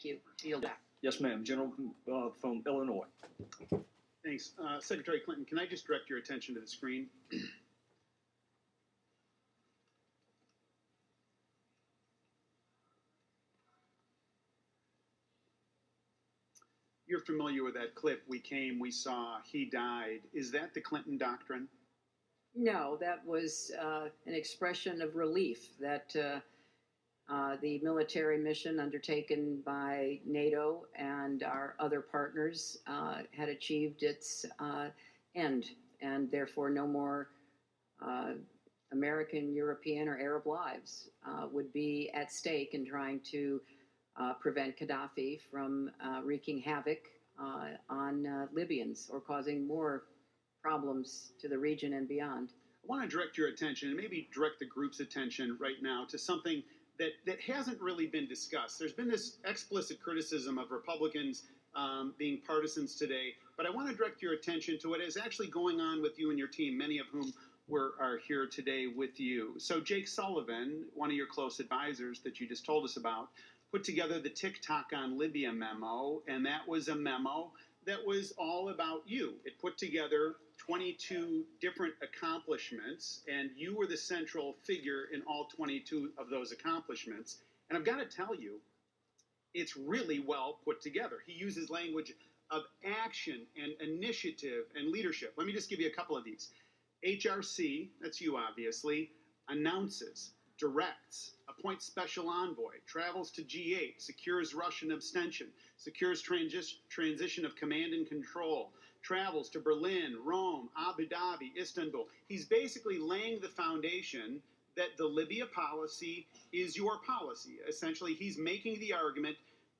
you. Yield back. Yes, ma'am. Gentleman from Illinois. Thanks. Secretary Clinton, can I just direct your attention to the screen? You're familiar with that clip. We came, we saw, he died. Is that the Clinton doctrine? No, that was an expression of relief that the military mission undertaken by NATO and our other partners had achieved its end, and therefore no more American, European, or Arab lives would be at stake in trying to prevent Gaddafi from wreaking havoc on Libyans or causing more problems to the region and beyond. I want to direct your attention, and maybe direct the group's attention right now, to something that hasn't really been discussed. There's been this explicit criticism of Republicans being partisans today, but I want to direct your attention to what is actually going on with you and your team, many of whom are here today with you. So Jake Sullivan, one of your close advisors that you just told us about, put together the TikTok on Libya memo, and that was a memo that was all about you. It put together 22 different accomplishments, and you were the central figure in all 22 of those accomplishments. And I've got to tell you, it's really well put together. He uses language of action and initiative and leadership. Let me just give you a couple of these. HRC, that's you obviously, announces, directs, appoints special envoy, travels to G8, secures Russian abstention, secures transition of command and control, travels to Berlin, Rome, Abu Dhabi, Istanbul. He's basically laying the foundation that the Libya policy is your policy. Essentially, he's making the argument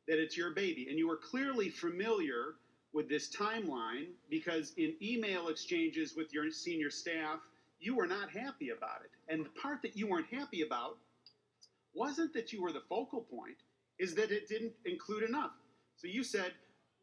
that it's your baby. And you are clearly familiar with this timeline because in email exchanges with your senior staff, you were not happy about it. And the part that you weren't happy about wasn't that you were the focal point, is that it didn't include enough. So you said,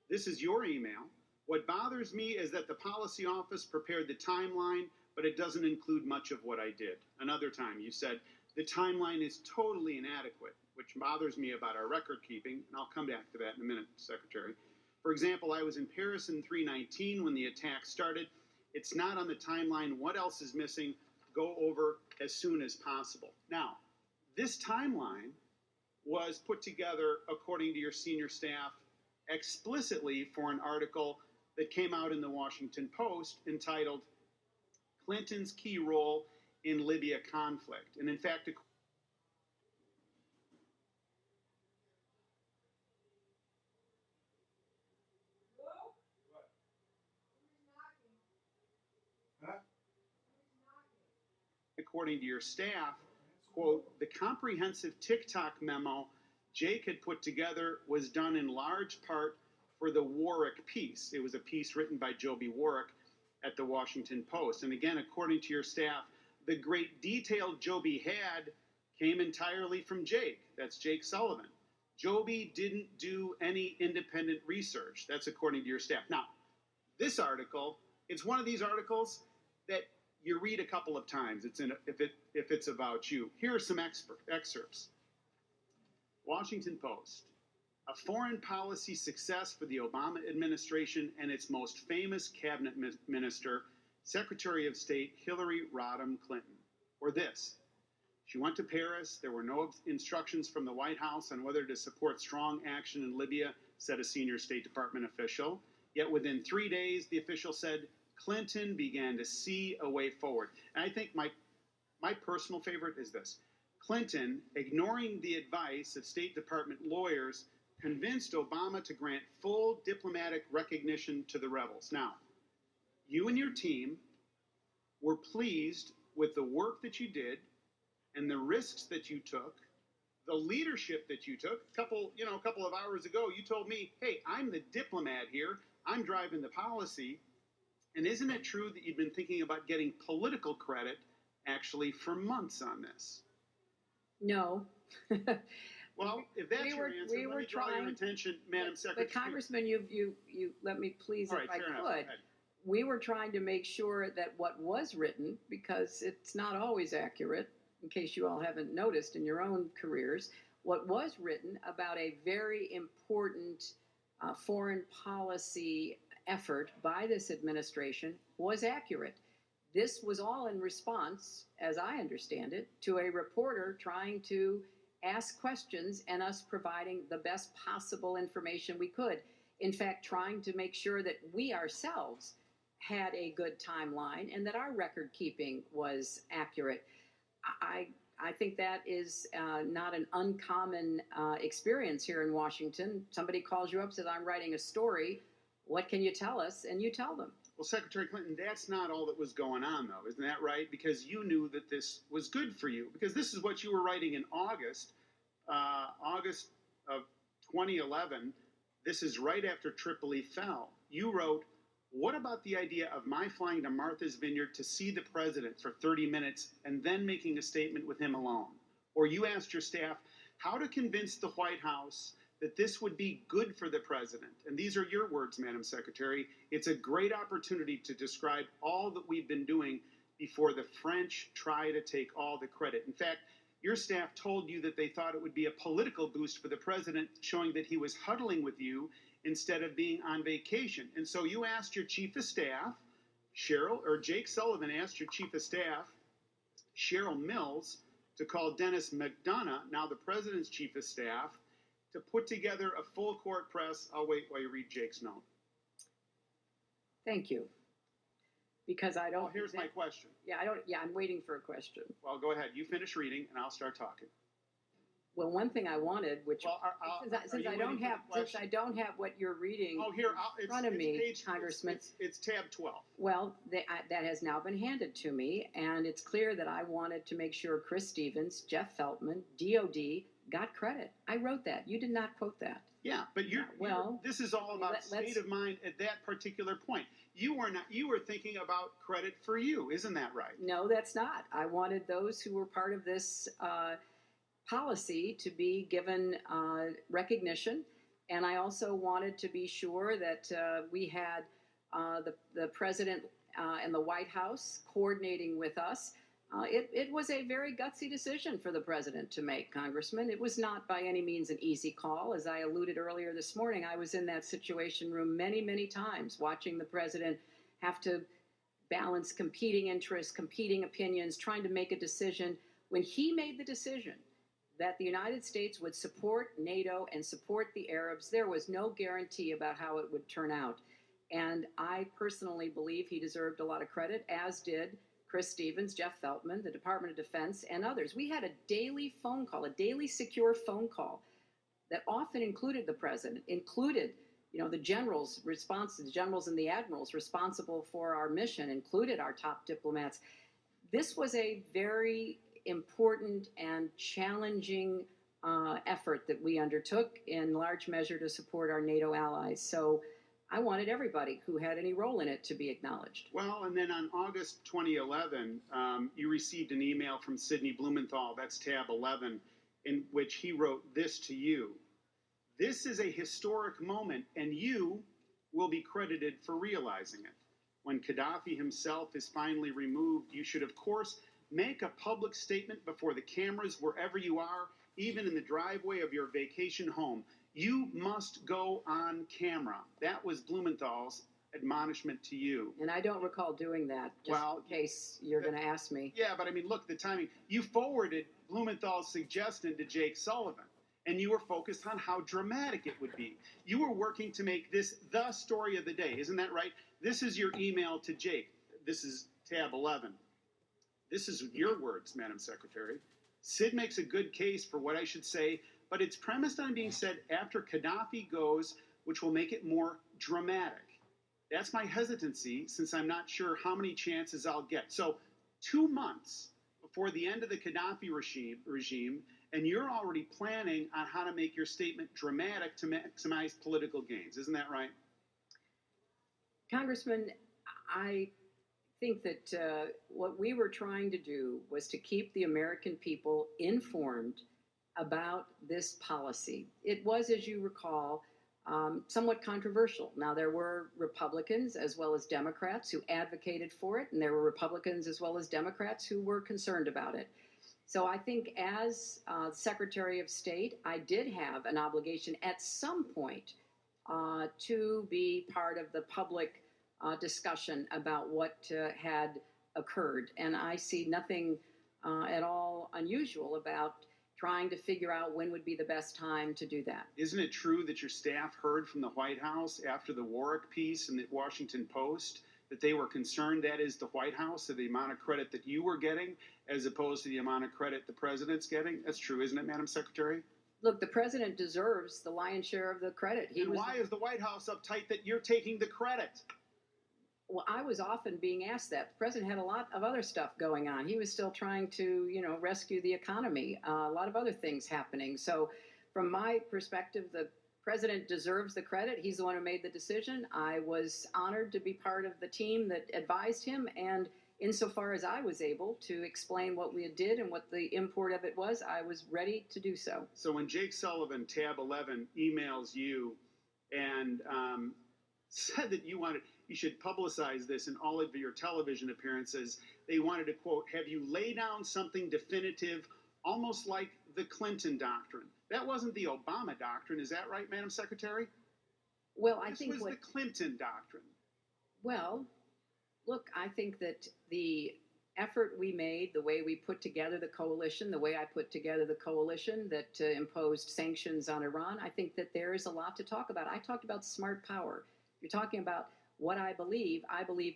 this is your email. What bothers me is that the policy office prepared the timeline, but it doesn't include much of what I did. Another time you said, the timeline is totally inadequate, which bothers me about our record keeping, and I'll come back to that in a minute, Secretary. For example, I was in Paris in 319 when the attack started. It's not on the timeline. What else is missing? Go over as soon as possible. Now, this timeline was put together, according to your senior staff, explicitly for an article that came out in the Washington Post entitled Clinton's Key Role in Libya Conflict. And in fact, according to your staff, quote, the comprehensive TikTok memo Jake had put together was done in large part for the Warwick piece. It was a piece written by Joby Warwick at the Washington Post. And again, according to your staff, the great detail Joby had came entirely from Jake. That's Jake Sullivan. Joby didn't do any independent research. That's according to your staff. Now, this article, it's one of these articles that you read a couple of times. If it's about you. Here are some excerpts. Washington Post. A foreign policy success for the Obama administration and its most famous cabinet minister, Secretary of State Hillary Rodham Clinton. Or this. She went to Paris. There were no instructions from the White House on whether to support strong action in Libya, said a senior State Department official. Yet within 3 days, the official said, Clinton began to see a way forward. And I think my personal favorite is this. Clinton, ignoring the advice of State Department lawyers, convinced Obama to grant full diplomatic recognition to the rebels. Now, you and your team were pleased with the work that you did and the risks that you took, the leadership that you took. A couple of hours ago, you told me, hey, I'm the diplomat here. I'm driving the policy. And isn't it true that you've been thinking about getting political credit actually for months on this? No. Well, if that's your answer, let me draw your attention, Madam Secretary. But Congressman, you let me please, All right, if I fair enough. could. We were trying to make sure that what was written, because it's not always accurate, in case you all haven't noticed in your own careers, what was written about a very important foreign policy effort by this administration was accurate. This was all in response, as I understand it, to a reporter trying to ask questions and us providing the best possible information we could. In fact, trying to make sure that we ourselves had a good timeline and that our record keeping was accurate. I, I think that is not an uncommon experience here in Washington. Somebody calls you up, says, I'm writing a story. What can you tell us? And you tell them. Well, Secretary Clinton, that's not all that was going on, though. Isn't that right? Because you knew that this was good for you. Because this is what you were writing in August of 2011. This is right after Tripoli fell. You wrote, what about the idea of my flying to Martha's Vineyard to see the president for 30 minutes and then making a statement with him alone? Or you asked your staff how to convince the White House that this would be good for the president. And these are your words, Madam Secretary. It's a great opportunity to describe all that we've been doing before the French try to take all the credit. In fact, your staff told you that they thought it would be a political boost for the president, showing that he was huddling with you instead of being on vacation. And so you asked your chief of staff, Jake Sullivan asked your chief of staff, Cheryl Mills, to call Dennis McDonough, now the president's chief of staff, to put together a full court press. I'll wait while you read Jake's note. Thank you. Because I don't. Well, here's my question. Yeah, I don't. Yeah, I'm waiting for a question. Well, go ahead. You finish reading, and I'll start talking. Well, one thing I wanted, which since I don't have what you're reading in front of me, Congressman, it's tab 12. Well, that has now been handed to me, and it's clear that I wanted to make sure Chris Stevens, Jeff Feltman, DOD got credit. I wrote that. You did not quote that. Yeah, but this is all about state of mind at that particular point. You were thinking about credit for you, isn't that right? No, that's not. I wanted those who were part of this policy to be given recognition, and I also wanted to be sure that we had the president and the White House coordinating with us. It was a very gutsy decision for the president to make, Congressman. It was not by any means an easy call. As I alluded earlier this morning, I was in that situation room many, many times watching the president have to balance competing interests, competing opinions, trying to make a decision. When he made the decision that the United States would support NATO and support the Arabs, there was no guarantee about how it would turn out. And I personally believe he deserved a lot of credit, as did Chris Stevens, Jeff Feltman, the Department of Defense, and others. We had a daily phone call, a daily secure phone call that often included the president, included the generals and the admirals responsible for our mission, included our top diplomats. This was a very important and challenging effort that we undertook in large measure to support our NATO allies. So I wanted everybody who had any role in it to be acknowledged. Well, and then on August 2011, you received an email from Sidney Blumenthal, that's tab 11, in which he wrote this to you. This is a historic moment, and you will be credited for realizing it. When Gaddafi himself is finally removed, you should, of course, make a public statement before the cameras wherever you are, even in the driveway of your vacation home. You must go on camera. That was Blumenthal's admonishment to you. And I don't recall doing that, just in case you're going to ask me. Yeah, but I mean, look, the timing. You forwarded Blumenthal's suggestion to Jake Sullivan, and you were focused on how dramatic it would be. You were working to make this the story of the day. Isn't that right? This is your email to Jake. This is tab 11. This is your words, Madam Secretary. Sid makes a good case for what I should say, but it's premised on being said after Gaddafi goes, which will make it more dramatic. That's my hesitancy, since I'm not sure how many chances I'll get. So 2 months before the end of the Gaddafi regime, and you're already planning on how to make your statement dramatic to maximize political gains. Isn't that right? Congressman, I think that what we were trying to do was to keep the American people informed about this policy. It was, as you recall, somewhat controversial. Now, there were Republicans as well as Democrats who advocated for it, and there were Republicans as well as Democrats who were concerned about it. So I think as Secretary of State, I did have an obligation at some point to be part of the public discussion about what had occurred. And I see nothing at all unusual about trying to figure out when would be the best time to do that. Isn't it true that your staff heard from the White House after the Warwick piece in the Washington Post that they were concerned, that is the White House, of the amount of credit that you were getting as opposed to the amount of credit the president's getting? That's true, isn't it, Madam Secretary? Look, the president deserves the lion's share of the credit. And why is the White House uptight that you're taking the credit? Well, I was often being asked that. The president had a lot of other stuff going on. He was still trying to, rescue the economy. A lot of other things happening. So, from my perspective, the president deserves the credit. He's the one who made the decision. I was honored to be part of the team that advised him, and insofar as I was able to explain what we did and what the import of it was, I was ready to do so. So when Jake Sullivan, tab 11, emails you and said that you should publicize this in all of your television appearances, they wanted to, quote, have you lay down something definitive, almost like the Clinton doctrine. That wasn't the Obama doctrine, is that right, Madam Secretary? Well, This was the Clinton doctrine. Well, look, I think that the effort we made, the way we put together the coalition, the way I put together the coalition that imposed sanctions on Iran, I think that there is a lot to talk about. I talked about smart power. You're talking about what I believe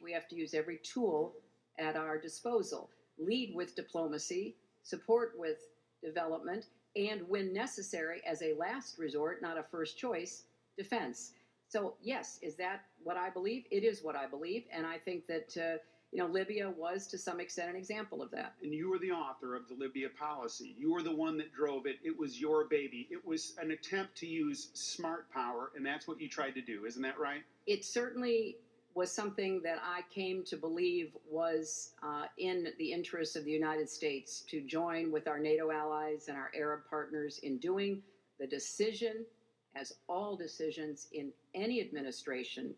we have to use every tool at our disposal. Lead with diplomacy, support with development, and when necessary, as a last resort, not a first choice, defense. So yes, is that what I believe? It is what I believe, and I think that Libya was to some extent an example of that. And you were the author of the Libya policy. You were the one that drove it. It was your baby. It was an attempt to use smart power, and that's what you tried to do. Isn't that right? It certainly was something that I came to believe was in the interests of the United States to join with our NATO allies and our Arab partners in doing the decision, as all decisions in any administration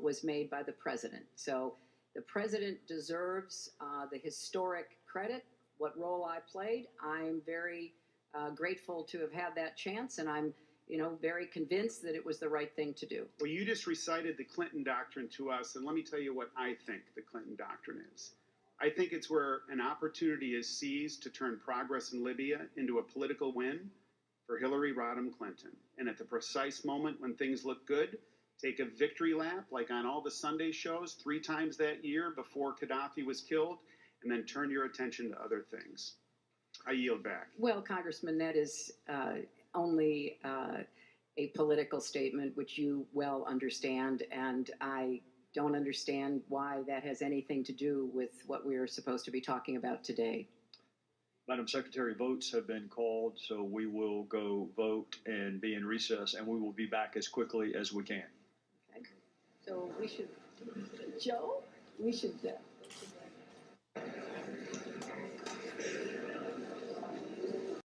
was made by the president. So the president deserves the historic credit, what role I played. I'm very grateful to have had that chance, and I'm very convinced that it was the right thing to do. Well, you just recited the Clinton doctrine to us, and let me tell you what I think the Clinton doctrine is. I think it's where an opportunity is seized to turn progress in Libya into a political win for Hillary Rodham Clinton. And at the precise moment when things look good, take a victory lap, like on all the Sunday shows 3 times that year before Gaddafi was killed, and then turn your attention to other things. I yield back. Well, Congressman, that is only a political statement, which you well understand, and I don't understand why that has anything to do with what we are supposed to be talking about today. Madam Secretary, votes have been called, so we will go vote and be in recess, and we will be back as quickly as we can. Okay. So we should, Joe,